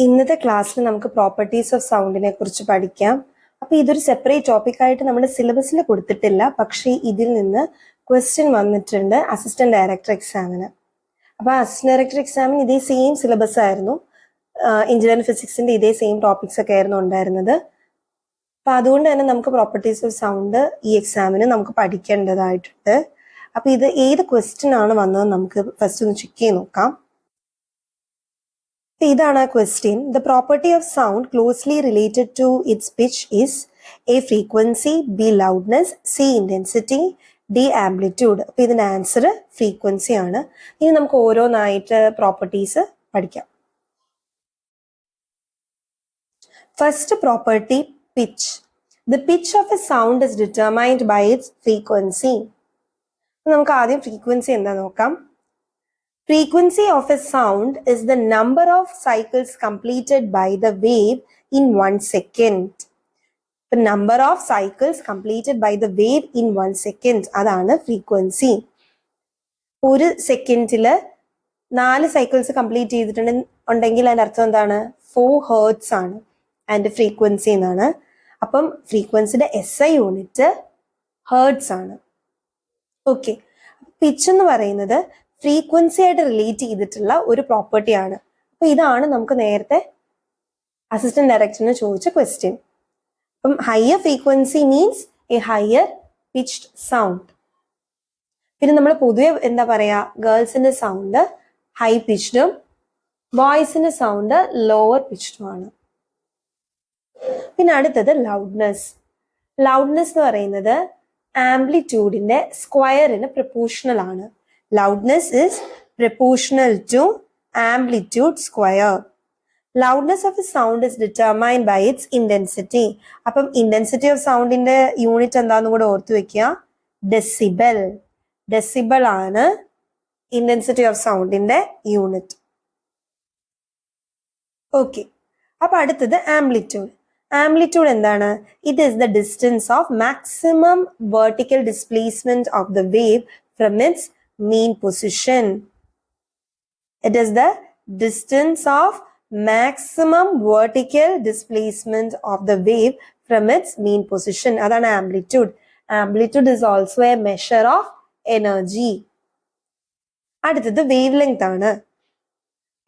ഇന്നത്തെ ക്ലാസ്സിൽ നമുക്ക് പ്രോപ്പർട്ടീസ് ഓഫ് സൗണ്ടിനെ കുറിച്ച് പഠിക്കാം. അപ്പോൾ ഇതൊരു സെപ്പറേറ്റ് ടോപ്പിക്കായിട്ട് നമ്മുടെ സിലബസിൽ കൊടുത്തിട്ടില്ല, പക്ഷേ ഇതിൽ നിന്ന് ക്വസ്റ്റ്യൻ വന്നിട്ടുണ്ട് അസിസ്റ്റന്റ് ഡയറക്ടർ എക്സാമിന്. അപ്പോൾ അസിസ്റ്റന്റ് ഡയറക്ടർ എക്സാമിന് ഇതേ സെയിം സിലബസ് ആയിരുന്നു, എഞ്ചിനീയറിംഗ് ഫിസിക്സിന്റെ ഇതേ സെയിം ടോപ്പിക്സ് ഒക്കെ ആയിരുന്നു ഉണ്ടായിരുന്നത്. അപ്പോൾ അതുകൊണ്ട് തന്നെ നമുക്ക് പ്രോപ്പർട്ടീസ് ഓഫ് സൗണ്ട് ഈ എക്സാമിന് നമുക്ക് പഠിക്കേണ്ടതായിട്ടുണ്ട്. അപ്പോൾ ഇത് ഏത് ക്വസ്റ്റ്യൻ ആണ് വന്നത് നമുക്ക് ഫസ്റ്റ് ഒന്ന് ചെക്ക് ചെയ്ത് നോക്കാം. ഇതാണ് ആ question. The property of sound closely related to its pitch is A frequency, B loudness, C intensity, D amplitude. അപ്പൊ ഇതിന്റെ ആൻസർ ഫ്രീക്വൻസി ആണ്. ഇനി നമുക്ക് ഓരോന്നായിട്ട് പ്രോപ്പർട്ടീസ് പഠിക്കാം. First property, pitch. The pitch of a sound is determined by its frequency. നമുക്ക് ആദ്യം frequency എന്താ നോക്കാം. Frequency of a sound is the number of cycles completed by the wave in 1 second. The number of cycles completed by the wave in 1 second. അതാണ് frequency. ഒരു സെക്കൻഡില് 4 cycles complete ചെയ്തിട്ടുണ്ടെങ്കിൽ അതിന്റെ അർത്ഥം എന്താണ്? 4 ഹേർട്സ് ആണ് അതിന്റെ ഫ്രീക്വൻസി എന്നാണ്. അപ്പം ഫ്രീക്വൻസിയുടെ SI യൂണിറ്റ് ഹേർട്സ് ആണ്. ഓക്കെ, പിച്ച് എന്ന് പറയുന്നത് ഫ്രീക്വൻസി ആയിട്ട് റിലേറ്റ് ചെയ്തിട്ടുള്ള ഒരു പ്രോപ്പർട്ടിയാണ്. അപ്പൊ ഇതാണ് നമുക്ക് നേരത്തെ അസിസ്റ്റന്റ് ഡയറക്ടറിന് ചോദിച്ച ക്വസ്റ്റ്യൻ. അപ്പം higher frequency means A higher pitched sound. പിന്നെ നമ്മൾ പൊതുവെ എന്താ പറയാ, ഗേൾസിന്റെ സൗണ്ട് ഹൈ പിച്ച്ഡും ബോയ്സിന്റെ സൗണ്ട് ലോവർ പിച്ച്ഡും ആണ്. പിന്നെ അടുത്തത് ലൗഡ്നെസ്. ലൗഡ്നെസ് എന്ന് പറയുന്നത് ആംപ്ലിറ്റ്യൂഡിന്റെ സ്ക്വയറിന് പ്രൊപ്പോർഷണൽ ആണ്. Loudness is proportional to amplitude square. Loudness of a sound is determined by its intensity. അപ്പം intensity of soundന്റെ യൂണിറ്റ് എന്താന്ന് കൂടെ ഓർത്തു വെക്കുക, ഡെസിബൽ. ഡെസിബൽ ആണ് intensity of soundന്റെ യൂണിറ്റ്. ഓക്കെ, അപ്പൊ അടുത്തത് ആംപ്ലിറ്റ്യൂഡ്. ആംപ്ലിറ്റ്യൂഡ് എന്താണ്? It is the distance of maximum vertical displacement of the wave from it's mean position. It is the distance of maximum vertical displacement of the wave from its mean position. Adana amplitude. Amplitude is also a measure of energy. അടുത്തത് wavelength ആണ്.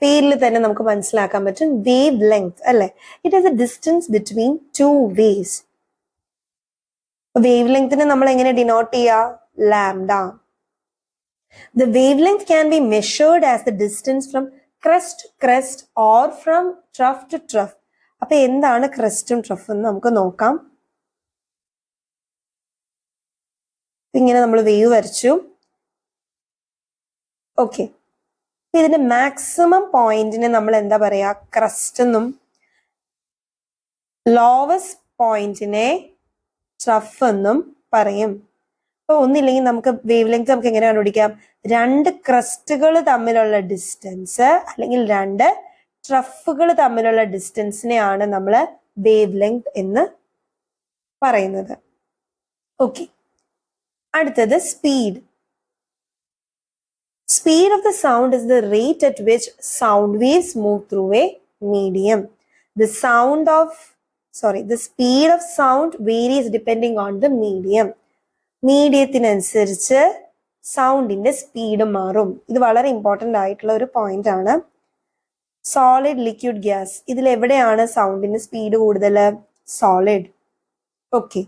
പേരിൽ തന്നെ നമുക്ക് മനസ്സിലാക്കാൻ പറ്റും wavelength അല്ലെ. It is a distance between two waves. വേവ് ലെങ്തിനെ നമ്മൾ എങ്ങനെ ഡിനോട്ട് ചെയ്യാ? Lambda. The wavelength can be measured as the distance from crest to crest or from trough to trough. അപ്പൊ എന്താണ് ക്രെസ്റ്റും ട്രഫും എന്ന് നമുക്ക് നോക്കാം. ഇങ്ങനെ നമ്മൾ വേവ് വരച്ചു. ഓക്കെ, ഇതിന്റെ മാക്സിമം പോയിന്റിനെ നമ്മൾ എന്താ പറയാ? ക്രസ്റ്റ് എന്നും ലോവസ്റ്റ് പോയിന്റിനെ ട്രഫ് എന്നും പറയും. അപ്പൊ ഒന്നില്ലെങ്കിൽ നമുക്ക് വേവ് ലെങ്ത് നമുക്ക് എങ്ങനെ കണ്ടുപിടിക്കാം? രണ്ട് ക്രസ്റ്റുകൾ തമ്മിലുള്ള ഡിസ്റ്റൻസ് അല്ലെങ്കിൽ രണ്ട് ട്രഫുകൾ തമ്മിലുള്ള ഡിസ്റ്റൻസിനെയാണ് നമ്മൾ വേവ് ലെങ്ത് എന്ന് പറയുന്നത്. ഓക്കെ, അടുത്തത് speed. Speed of the sound is the rate at which sound waves move through a medium. The speed of sound varies depending on the medium. മീഡിയത്തിനനുസരിച്ച് സൗണ്ടിന്റെ സ്പീഡ് മാറും. ഇത് വളരെ ഇമ്പോർട്ടൻ്റ് ആയിട്ടുള്ള ഒരു പോയിന്റ് ആണ്. സോളിഡ്, ലിക്വിഡ്, ഗ്യാസ്, ഇതിൽ എവിടെയാണ് സൗണ്ടിന്റെ സ്പീഡ് കൂടുതൽ? സോളിഡ്. ഓക്കെ,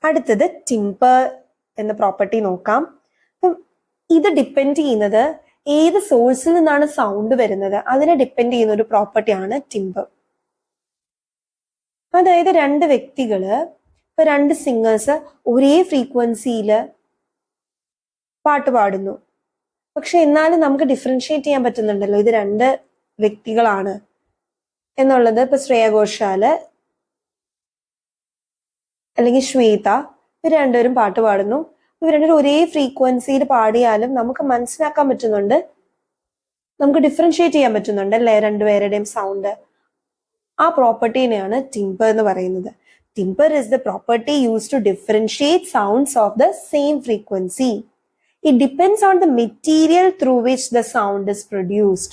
അടുത്തത് ടിംബർ എന്ന പ്രോപ്പർട്ടി നോക്കാം. അപ്പം ഇത് ഡിപ്പെൻഡ് ചെയ്യുന്നത് ഏത് സോഴ്സിൽ നിന്നാണ് സൗണ്ട് വരുന്നത് അതിനെ ഡിപ്പെൻഡ് ചെയ്യുന്ന ഒരു പ്രോപ്പർട്ടിയാണ് ടിംബർ. അതായത് രണ്ട് വ്യക്തികള്, ഇപ്പൊ രണ്ട് സിംഗേഴ്സ് ഒരേ ഫ്രീക്വൻസിയില് പാട്ട് പാടുന്നു, പക്ഷെ എന്നാലും നമുക്ക് ഡിഫറൻഷിയേറ്റ് ചെയ്യാൻ പറ്റുന്നുണ്ടല്ലോ ഇത് രണ്ട് വ്യക്തികളാണ് എന്നുള്ളത്. ഇപ്പൊ ശ്രേയ ഘോഷാല് അല്ലെങ്കിൽ ശ്വേത, ഇവർ രണ്ടുപേരും പാട്ട് പാടുന്നു. ഇവർ രണ്ടുപേരും ഒരേ ഫ്രീക്വൻസിയിൽ പാടിയാലും നമുക്ക് മനസ്സിലാക്കാൻ പറ്റുന്നുണ്ട്, നമുക്ക് ഡിഫറൻഷിയേറ്റ് ചെയ്യാൻ പറ്റുന്നുണ്ട് അല്ലേ രണ്ടുപേരുടെയും സൗണ്ട്. ആ പ്രോപ്പർട്ടീനെയാണ് ടിംബർ എന്ന് പറയുന്നത്. Timbre is the property used to differentiate sounds of the same frequency. It depends on the material through which the sound is produced.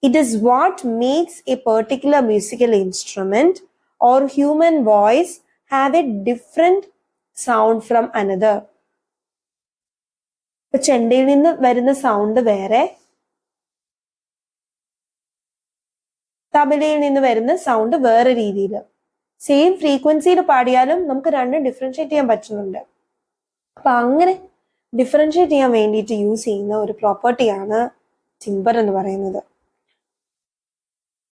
It is what makes a particular musical instrument or human voice have a different sound from another. ഇപ്പൊ ചെണ്ടയിൽ നിന്ന് വരുന്ന sound വേറെ, തബലയിൽ നിന്ന് വരുന്ന sound വേറെ രീതിയിൽ. Same ഫ്രീക്വൻസിയിൽ പാടിയാലും നമുക്ക് രണ്ടും ഡിഫറൻഷിയേറ്റ് ചെയ്യാൻ പറ്റുന്നുണ്ട്. അപ്പൊ അങ്ങനെ ഡിഫറൻഷിയേറ്റ് ചെയ്യാൻ വേണ്ടിയിട്ട് യൂസ് ചെയ്യുന്ന ഒരു പ്രോപ്പർട്ടിയാണ് ടിംബർ എന്ന് പറയുന്നത്.